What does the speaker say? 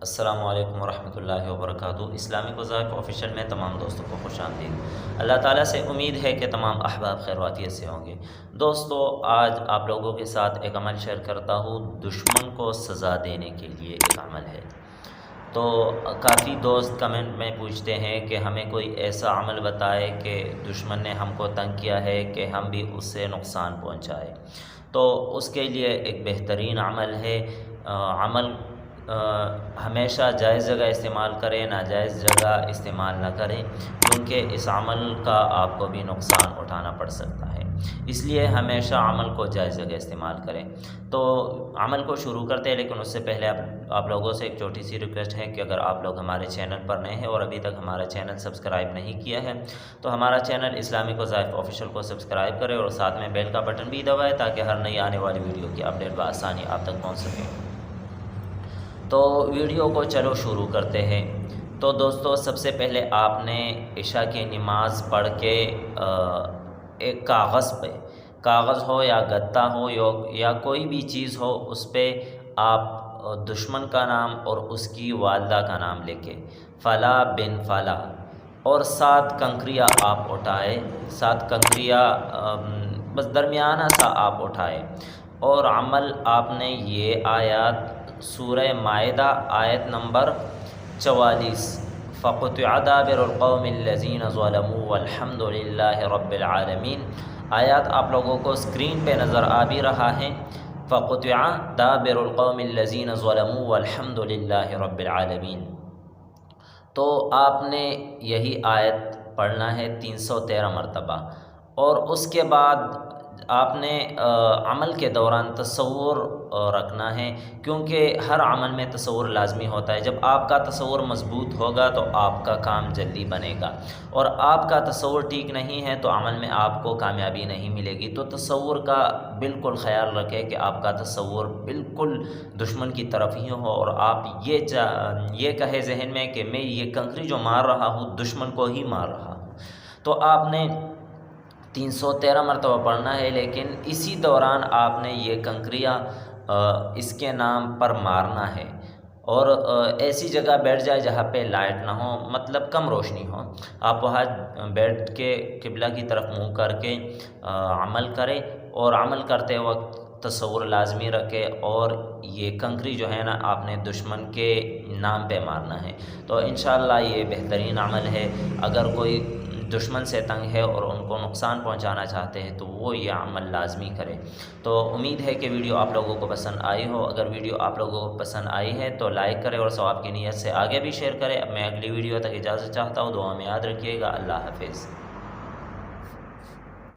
السلام علیکم ورحمۃ اللہ وبرکاتہ۔ اسلامک وظائف آفیشیل میں تمام دوستوں کو خوش آمدید۔ اللہ تعالیٰ سے امید ہے کہ تمام احباب خیر وافیت سے ہوں گے۔ دوستو، آج آپ لوگوں کے ساتھ ایک عمل شیئر کرتا ہوں، دشمن کو سزا دینے کے لیے ایک عمل ہے۔ تو کافی دوست کمنٹ میں پوچھتے ہیں کہ ہمیں کوئی ایسا عمل بتائے کہ دشمن نے ہم کو تنگ کیا ہے کہ ہم بھی اس سے نقصان پہنچائے۔ تو اس کے لیے ایک بہترین عمل ہے۔ عمل ہمیشہ جائز جگہ استعمال کریں، ناجائز جگہ استعمال نہ کریں، کیونکہ اس عمل کا آپ کو بھی نقصان اٹھانا پڑ سکتا ہے۔ اس لیے ہمیشہ عمل کو جائز جگہ استعمال کریں۔ تو عمل کو شروع کرتے ہیں، لیکن اس سے پہلے آپ لوگوں سے ایک چھوٹی سی ریکویسٹ ہے کہ اگر آپ لوگ ہمارے چینل پر نئے ہیں اور ابھی تک ہمارا چینل سبسکرائب نہیں کیا ہے تو ہمارا چینل اسلامک وظائف آفیشیل کو سبسکرائب کریں اور ساتھ میں بیل کا بٹن بھی دبائیں تاکہ ہر نئی آنے والی ویڈیو کی اپڈیٹ بآسانی آپ تک پہنچ سکے۔ تو ویڈیو کو چلو شروع کرتے ہیں۔ تو دوستو، سب سے پہلے آپ نے عشاء کی نماز پڑھ کے ایک کاغذ ہو یا گتا ہو یا کوئی بھی چیز ہو، اس پہ آپ دشمن کا نام اور اس کی والدہ کا نام لکھے، فلاں بن فلاں، اور 7 کنکریاں آپ اٹھائے، 7 کنکریاں بس درمیانہ سا آپ اٹھائے۔ اور عمل آپ نے یہ آیات سورہ مائدہ آیت نمبر 44 فَقُطِعَ دَابِرُ الْقَوْمِ الَّذِينَ ظَلَمُوا وَالْحَمْدُ لِلَّهِ رَبِّ الْعَالَمِينَ آیات آپ لوگوں کو اسکرین پہ نظر آ بھی رہا ہے۔ فَقُطِعَ دَابِرُ الْقَوْمِ الَّذِينَ ظَلَمُوا وَالْحَمْدُ لِلَّهِ رَبِّ الْعَالَمِينَ۔ تو آپ نے یہی آیت پڑھنا ہے 313 مرتبہ، اور اس کے بعد آپ نے عمل کے دوران تصور رکھنا ہے، کیونکہ ہر عمل میں تصور لازمی ہوتا ہے۔ جب آپ کا تصور مضبوط ہوگا تو آپ کا کام جلدی بنے گا، اور آپ کا تصور ٹھیک نہیں ہے تو عمل میں آپ کو کامیابی نہیں ملے گی۔ تو تصور کا بالکل خیال رکھیں کہ آپ کا تصور بالکل دشمن کی طرف ہی ہو، اور آپ یہ کہے ذہن میں کہ میں یہ کنکری جو مار رہا ہوں دشمن کو ہی مار رہا ہوں۔ تو آپ نے 313 مرتبہ پڑھنا ہے، لیکن اسی دوران آپ نے یہ کنکریاں اس کے نام پر مارنا ہے، اور ایسی جگہ بیٹھ جائے جہاں پہ لائٹ نہ ہو، مطلب کم روشنی ہو۔ آپ وہاں بیٹھ کے قبلہ کی طرف منہ کر کے عمل کریں، اور عمل کرتے وقت تصور لازمی رکھے، اور یہ کنکری جو ہے نا آپ نے دشمن کے نام پہ مارنا ہے۔ تو انشاءاللہ یہ بہترین عمل ہے۔ اگر کوئی دشمن سے تنگ ہے اور ان کو نقصان پہنچانا چاہتے ہیں تو وہ یہ عمل لازمی کرے۔ تو امید ہے کہ ویڈیو آپ لوگوں کو پسند آئی ہو۔ اگر ویڈیو آپ لوگوں کو پسند آئی ہے تو لائک کرے اور ثواب کی نیت سے آگے بھی شیئر کرے۔ اب میں اگلی ویڈیو تک اجازت چاہتا ہوں، دعا میں یاد رکھیے گا۔ اللہ حافظ۔